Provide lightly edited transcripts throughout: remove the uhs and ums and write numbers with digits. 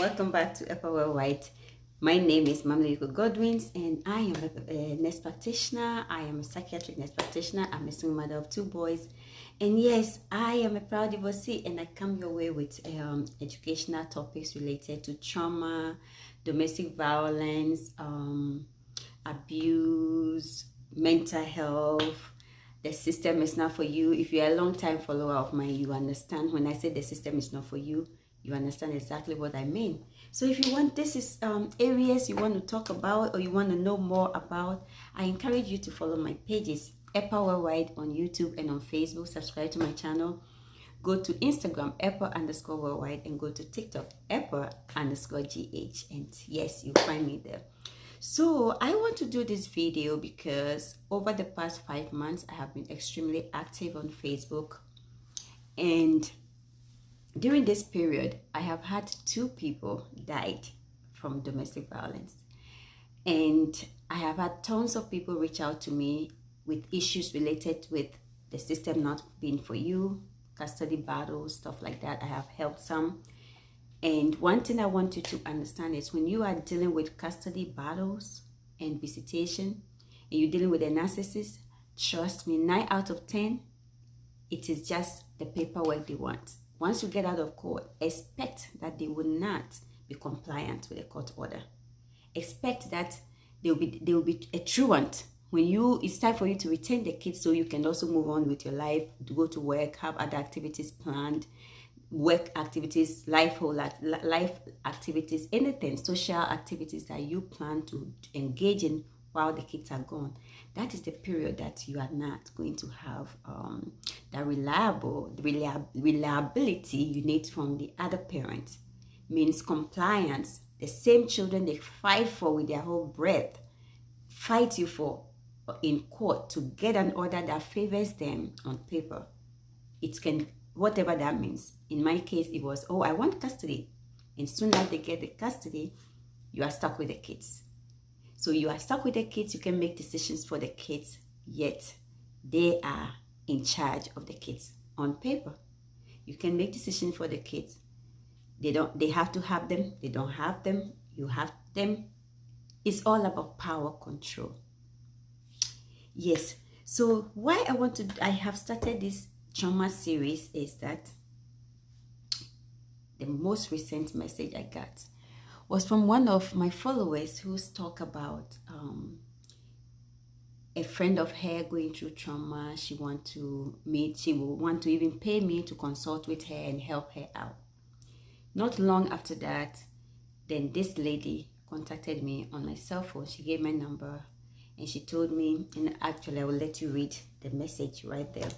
welcome back to Upper Worldwide. My name is Mamliko Godwins, and I am a nurse practitioner. I am a psychiatric nurse practitioner. I'm a single mother of 2 boys, and yes, I am a proud divorcee, and I come your way with educational topics related to trauma, domestic violence, abuse, mental health. The system is not for you. If you're a long time follower of mine, you understand when I say the system is not for you. You understand exactly what I mean. So if you want, this is areas you want to talk about or you want to know more about, I encourage you to follow my pages, Epa Worldwide on YouTube and on Facebook. Subscribe to my channel. Go to Instagram, Epa_Worldwide, and go to TikTok, Epa_GH. And yes, you'll find me there. So I want to do this video because over the past 5 months, I have been extremely active on Facebook. And during this period, I have had 2 people died from domestic violence. And I have had tons of people reach out to me with issues related with the system not being for you, custody battles, stuff like that. I have helped some. And one thing I want you to understand is when you are dealing with custody battles and visitation, and you're dealing with a narcissist, trust me, 9 out of 10, it is just the paperwork they want. Once you get out of court, expect that they will not be compliant with the court order. Expect that they will be a truant. When it's time for you to retain the kids so you can also move on with your life, to go to work, have other activities planned, work activities, life activities, anything, social activities that you plan to engage in while the kids are gone. That is the period that you are not going to have the reliability you need from the other parent. Means compliance. The same children they fight for with their whole breath, fight you for in court to get an order that favors them on paper. It can, whatever that means. In my case, it was, oh, I want custody. And soon as they get the custody, you are stuck with the kids. So you are stuck with the kids, you can make decisions for the kids, yet they are in charge of the kids on paper. You can make decisions for the kids. They have to have them, they don't have them, you have them. It's all about power control. Yes. So why I have started this trauma series is that the most recent message I got was from one of my followers who's talk about a friend of her going through trauma. She will want to even pay me to consult with her and help her out. Not long after that, then this lady contacted me on my cell phone. She gave my number and she told me, and actually I will let you read the message right there.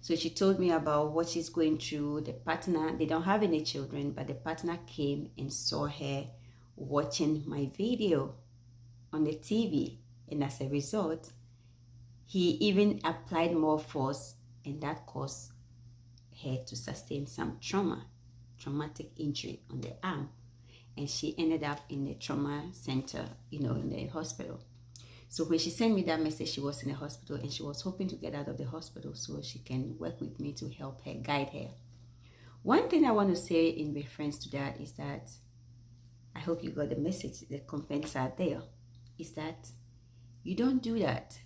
So she told me about what she's going through. The partner, they don't have any children, but the partner came and saw her watching my video on the TV. And as a result, he even applied more force, and that caused her to sustain some traumatic injury on the arm. And she ended up in the trauma center, in the hospital. So when she sent me that message, she was in the hospital and she was hoping to get out of the hospital so she can work with me to help her, guide her. One thing I want to say in reference to that is that I hope you got the message, the comments are there, is that you don't do that.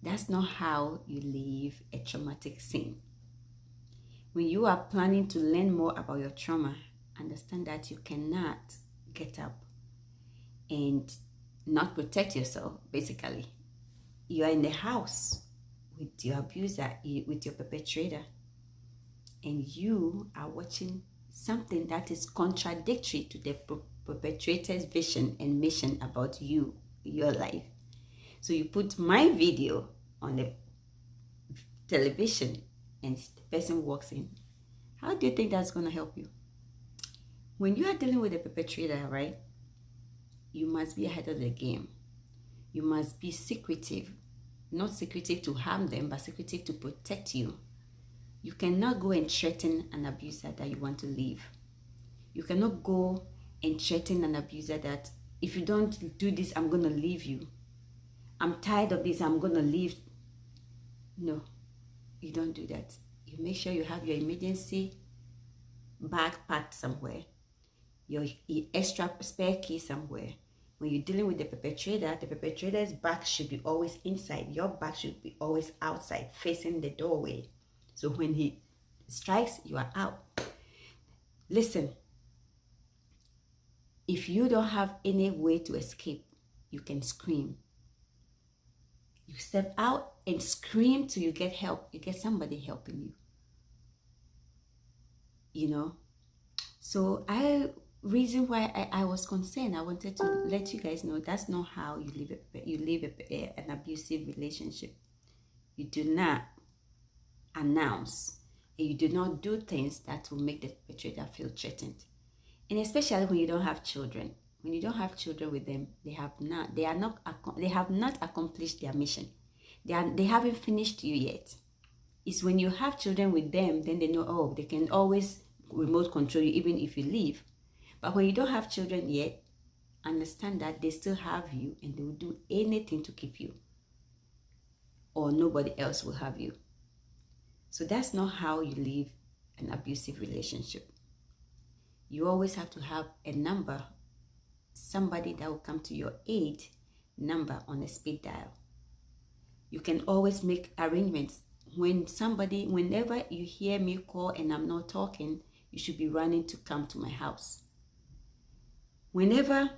That's not how you leave a traumatic scene. When you are planning to learn more about your trauma, understand that you cannot get up and not protect yourself. Basically, you are in the house with your abuser, with your perpetrator, and you are watching something that is contradictory to the perpetrator's vision and mission about you, your life. So you put my video on the television and the person walks in. How do you think that's going to help you? When you are dealing with a perpetrator, right, you must be ahead of the game. You must be secretive. Not secretive to harm them, but secretive to protect you. You cannot go and threaten an abuser that you want to leave. You cannot go and threaten an abuser that if you don't do this, I'm going to leave you. I'm tired of this, I'm going to leave. No, you don't do that. You make sure you have your emergency bag packed somewhere. your extra spare key somewhere. When you're dealing with the perpetrator's back should be always inside. Your back should be always outside, facing the doorway. So when he strikes, you are out. Listen, if you don't have any way to escape, you can scream. You step out and scream till you get help. You get somebody helping you. You know? So reason why I was concerned, I wanted to let you guys know that's not how you live an abusive relationship. You do not announce, and you do not do things that will make the perpetrator feel threatened. And especially when you don't have children. When you don't have children with them, they have not accomplished their mission. They haven't finished you yet. It's when you have children with them, then they know, oh, they can always remote control you even if you leave. But when you don't have children yet, understand that they still have you and they will do anything to keep you, or nobody else will have you. So that's not how you live an abusive relationship. You always have to have a number, somebody that will come to your aid number on a speed dial. You can always make arrangements. Whenever you hear me call and I'm not talking, you should be running to come to my house. Whenever,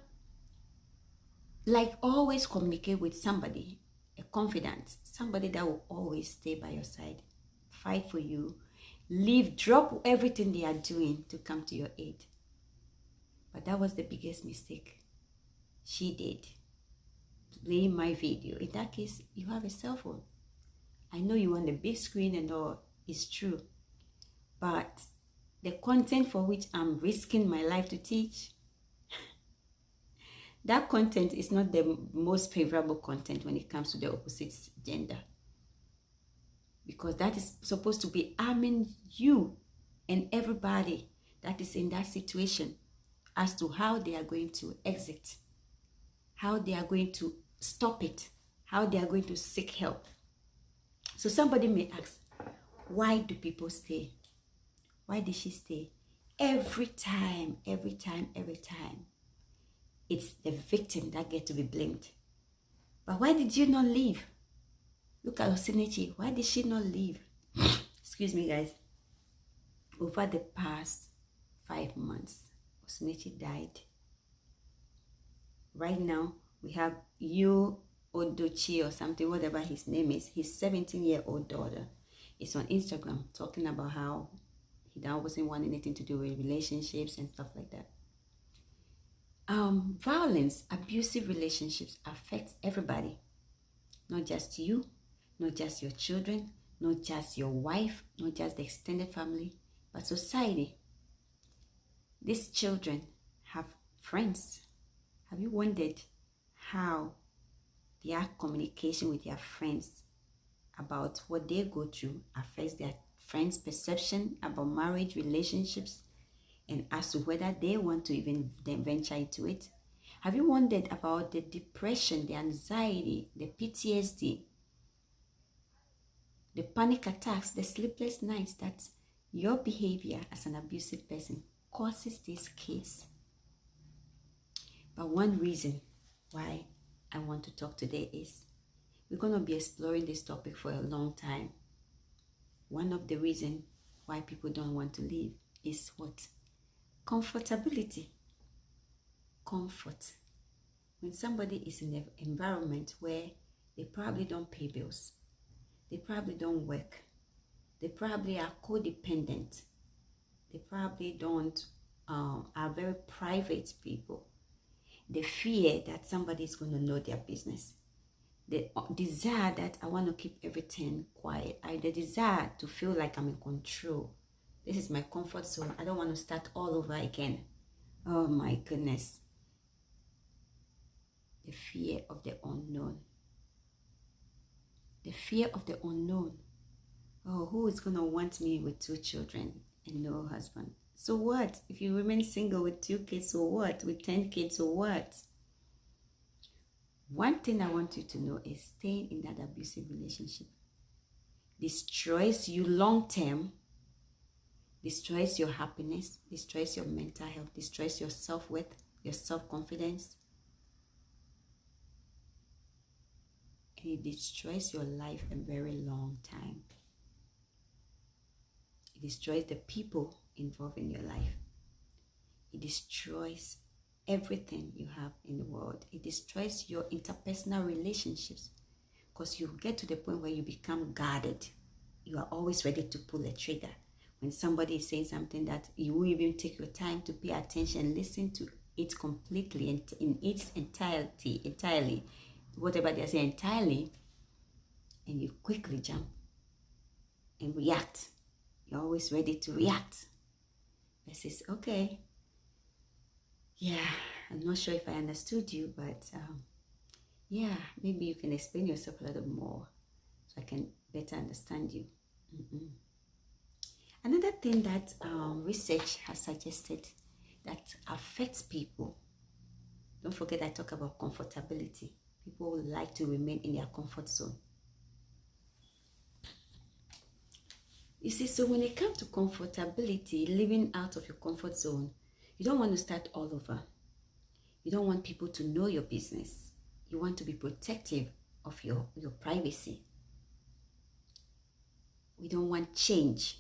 always communicate with somebody, a confidant, somebody that will always stay by your side, fight for you, drop everything they are doing to come to your aid. But that was the biggest mistake she did, playing my video. In that case, you have a cell phone. I know you want the big screen and all, it's true. But the content for which I'm risking my life to teach, that content is not the most favorable content when it comes to the opposite gender. Because that is supposed to be arming you and everybody that is in that situation as to how they are going to exit, how they are going to stop it, how they are going to seek help. So somebody may ask, why do people stay? Why did she stay? Every time, it's the victim that gets to be blamed. But why did you not leave? Look at Osinachi. Why did she not leave? Excuse me, guys. Over the past 5 months, Osinachi died. Right now, we have Yu Odochi or something, whatever his name is. His 17-year-old daughter is on Instagram talking about how he now wasn't wanting anything to do with relationships and stuff like that. Violence, abusive relationships affects everybody. Not just you, not just your children, not just your wife, not just the extended family, but society. These children have friends. Have you wondered how their communication with their friends about what they go through affects their friends' perception about marriage, relationships, and as to whether they want to even then venture into it? Have you wondered about the depression, the anxiety, the PTSD, the panic attacks, the sleepless nights that your behavior as an abusive person causes these kids? But one reason why I want to talk today is we're going to be exploring this topic for a long time. One of the reasons why people don't want to leave is what? Comfortability. Comfort. When somebody is in an environment where they probably don't pay bills, they probably don't work, they probably are codependent, they probably don't are very private people. The fear that somebody is going to know their business, the desire that I want to keep everything quiet, the desire to feel like I'm in control. This is my comfort zone. I don't want to start all over again. Oh my goodness. The fear of the unknown. The fear of the unknown. Oh, who is going to want me with 2 children and no husband? So what? If you remain single with 2 kids, so what? With 10 kids, so what? One thing I want you to know is staying in that abusive relationship destroys you long term, destroys your happiness, destroys your mental health, destroys your self-worth, your self-confidence, and it destroys your life a very long time. It destroys the people involved in your life. It destroys everything you have in the world. It destroys your interpersonal relationships, because you get to the point where you become guarded. You are always ready to pull a trigger. When somebody is saying something that you won't even take your time to pay attention, listen to it completely and in its entirely, whatever they say entirely, and you quickly jump and react. You're always ready to react. Versus, okay, yeah, I'm not sure if I understood you, but yeah, maybe you can explain yourself a little more so I can better understand you. Another thing that research has suggested that affects people, don't forget I talk about comfortability. People would like to remain in their comfort zone. You see, so when it comes to comfortability, living out of your comfort zone, you don't want to start all over. You don't want people to know your business. You want to be protective of your privacy. We don't want change.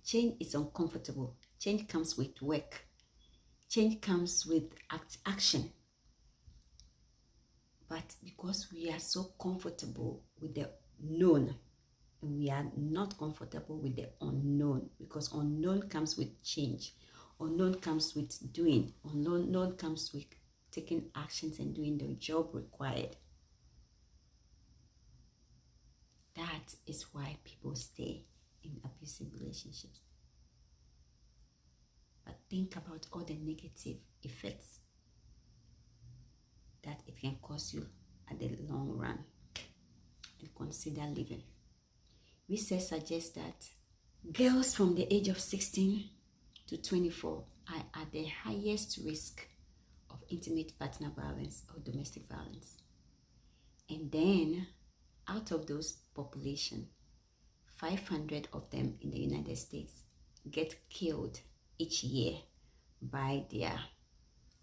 Change is uncomfortable. Change comes with work. Change comes with action. But because we are so comfortable with the known, and we are not comfortable with the unknown, because unknown comes with change. Unknown comes with doing. Unknown comes with taking actions and doing the job required. That is why people stay in abusive relationships. But think about all the negative effects that it can cause you at the long run, and consider leaving. Research suggests that girls from the age of 16 to 24 are at the highest risk of intimate partner violence or domestic violence. And then out of those population, 500 of them in the United States get killed each year by their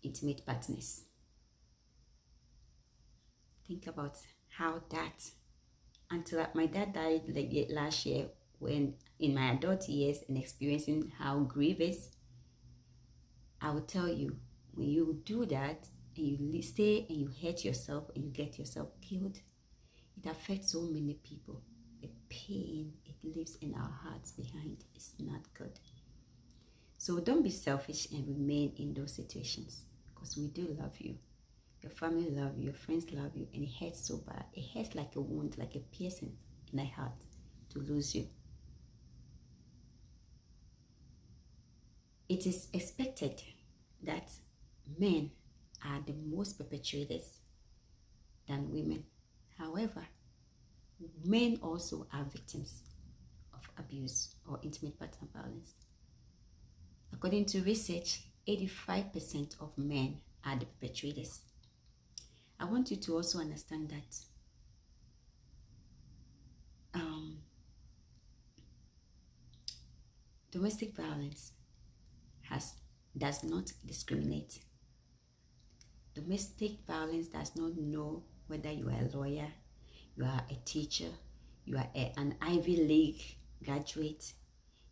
intimate partners. Think about how that, until my dad died like last year, when in my adult years and experiencing how grievous, I will tell you, when you do that and you stay and you hurt yourself and you get yourself killed, it affects so many people. The pain it leaves in our hearts behind is not good. So don't be selfish and remain in those situations, because we do love you. Your family love you, your friends love you, and it hurts so bad. It hurts like a wound, like a piercing in the heart to lose you. It is expected that men are the most perpetrators than women. However, men also are victims of abuse or intimate partner violence. According to research, 85% of men are the perpetrators. I want you to also understand that domestic violence does not discriminate. Domestic violence does not know whether you are a lawyer, you are a teacher, you are an Ivy League graduate,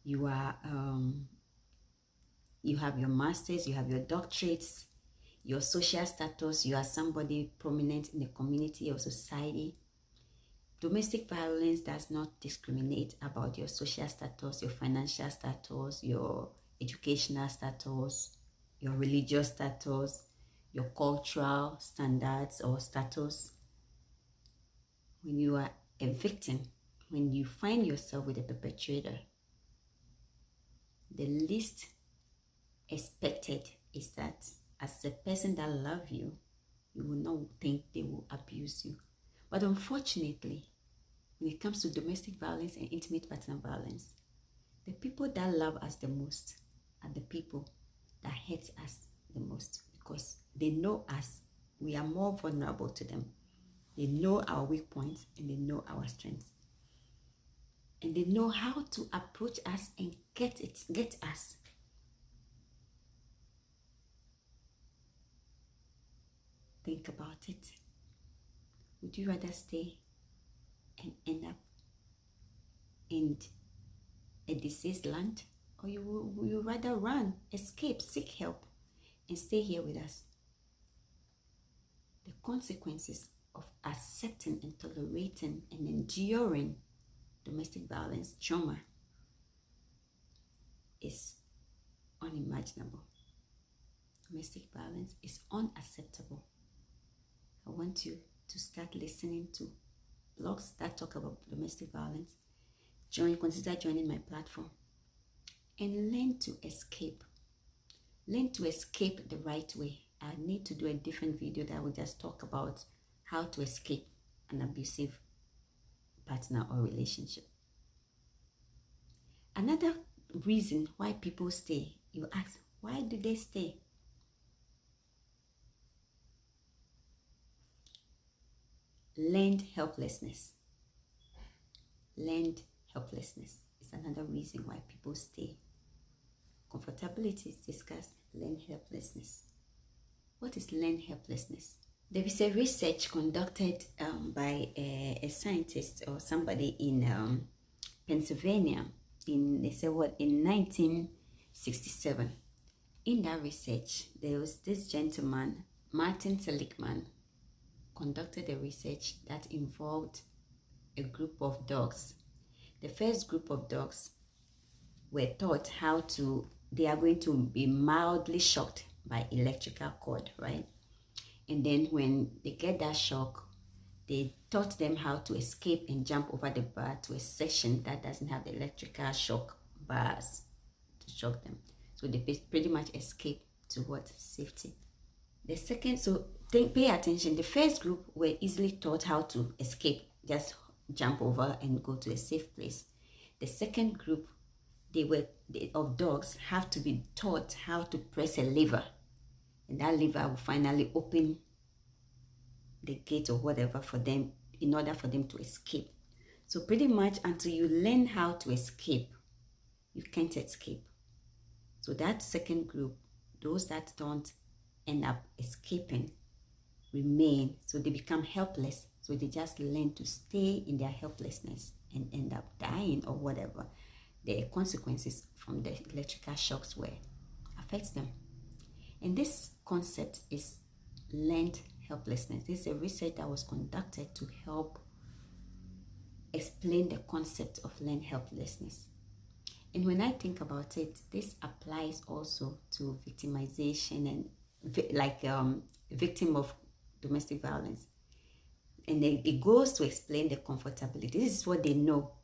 you are you have your masters, you have your doctorates, your social status, you are somebody prominent in the community or society. Domestic violence does not discriminate about your social status, your financial status, your educational status, your religious status, your cultural standards or status. When you are a victim, when you find yourself with a perpetrator, the least expected is that as a person that loves you, you will not think they will abuse you. But unfortunately, when it comes to domestic violence and intimate partner violence, the people that love us the most are the people that hate us the most, because they know us. We are more vulnerable to them. They know our weak points and they know our strengths. and they know how to approach us and get us. Think about it. Would you rather stay and end up in a diseased land, or you rather run, escape, seek help, and stay here with us? The consequences of accepting and tolerating and enduring domestic violence trauma is unimaginable. Domestic violence is unacceptable. I want you to start listening to blogs that talk about domestic violence. Consider joining my platform and learn to escape. Learn to escape the right way. I need to do a different video that will just talk about how to escape an abusive partner or relationship. Another reason why people stay, you ask, why do they stay? Learned helplessness. Learned helplessness is another reason why people stay. Comfortability is discussed. Learned helplessness. What is learned helplessness? There is a research conducted by a scientist or somebody in Pennsylvania in 1967. In that research, there was this gentleman, Martin Seligman, conducted a research that involved a group of dogs. The first group of dogs were taught they are going to be mildly shocked by electrical cord, right? And then when they get that shock, they taught them how to escape and jump over the bar to a section that doesn't have the electrical shock bars to shock them. So they pretty much escape towards safety. The second, pay attention. The first group were easily taught how to escape, just jump over and go to a safe place. The second group, of dogs have to be taught how to press a lever, and that lever will finally open the gate or whatever for them in order for them to escape. So pretty much until you learn how to escape, you can't escape. So that second group, those that don't end up escaping, remain. So they become helpless. So they just learn to stay in their helplessness and end up dying or whatever the consequences from the electrical shocks affects them. And this concept is learned helplessness. This is a research that was conducted to help explain the concept of learned helplessness. And when I think about it, this applies also to victimization and victim of domestic violence. And then it goes to explain the comfortability. This is what they know.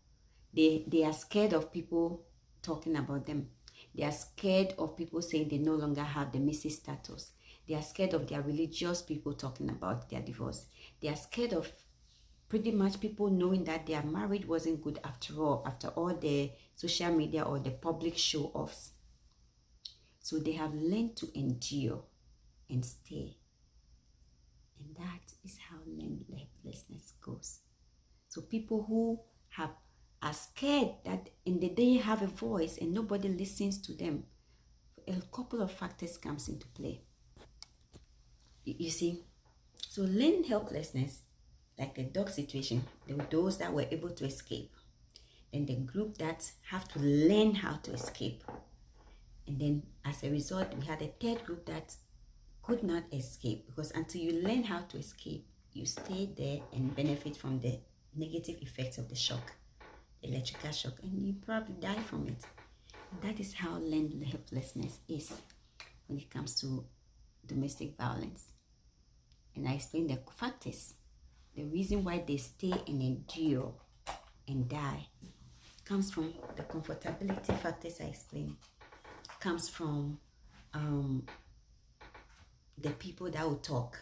They are scared of people talking about them. They are scared of people saying they no longer have the Mrs. status. They are scared of their religious people talking about their divorce. They are scared of pretty much people knowing that their marriage wasn't good after all the social media or the public show-offs. So they have learned to endure and stay. And that is how learned helplessness goes. So people who are scared that in the day have a voice and nobody listens to them, a couple of factors comes into play. You see, so learned helplessness, like the dog situation, there were those that were able to escape. Then the group that have to learn how to escape. And then as a result, we had a third group that could not escape, because until you learn how to escape, you stay there and benefit from the negative effects of the shock, the electrical shock, and you probably die from it. And that is how learned helplessness is when it comes to domestic violence. And I explained the factors. The reason why they stay and endure and die comes from the comfortability factors I explained. Comes from the people that will talk.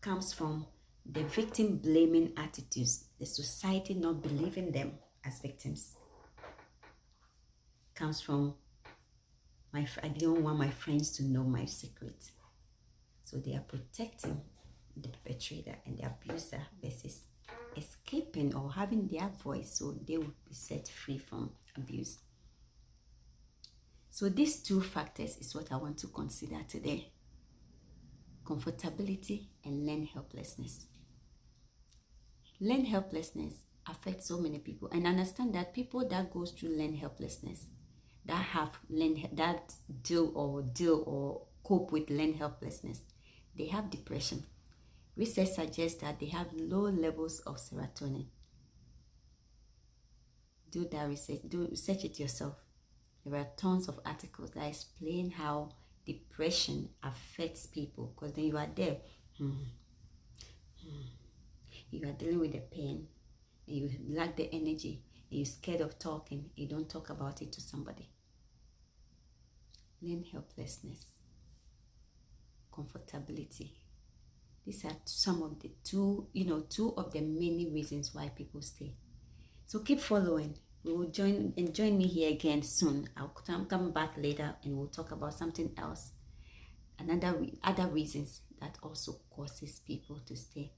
Comes from the victim blaming attitudes, the society not believing them as victims. Comes from I didn't want my friends to know my secret. So they are protecting the perpetrator and the abuser versus escaping or having their voice, so they will be set free from abuse. So these two factors is what I want to consider today: comfortability and learned helplessness. Learned helplessness affects so many people, and understand that people that goes through learned helplessness, that have learned, that deal or cope with learned helplessness, they have depression. Research suggests that they have low levels of serotonin. Do that research, research it yourself. There are tons of articles that explain how depression affects people, because then you are there, you are dealing with the pain, and you lack the energy, and you're scared of talking, you don't talk about it to somebody. Learn helplessness, comfortability. These are some of the two of the many reasons why people stay. So keep following. We will join me here again soon. I'll come back later and we'll talk about something else. Other reasons that also causes people to stay.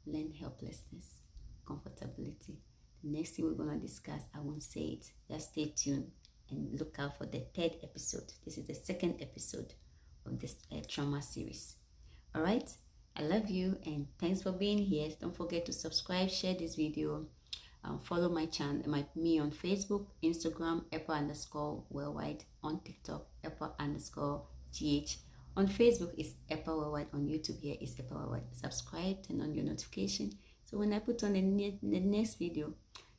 Learn helplessness, comfortability. The next thing we're going to discuss, I won't say it. Just stay tuned and look out for the third episode. This is the second episode of this trauma series. All right, I love you and thanks for being here. Don't forget to subscribe, share this video, follow my channel, me on Facebook, Instagram, Epa_worldwide, on TikTok, Epa_GH. On Facebook is Epa Worldwide. On YouTube here is Epa Worldwide. Subscribe, turn on your notification, so when I put on the next video,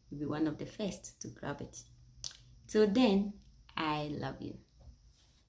you'll be one of the first to grab it. Till then, I love you.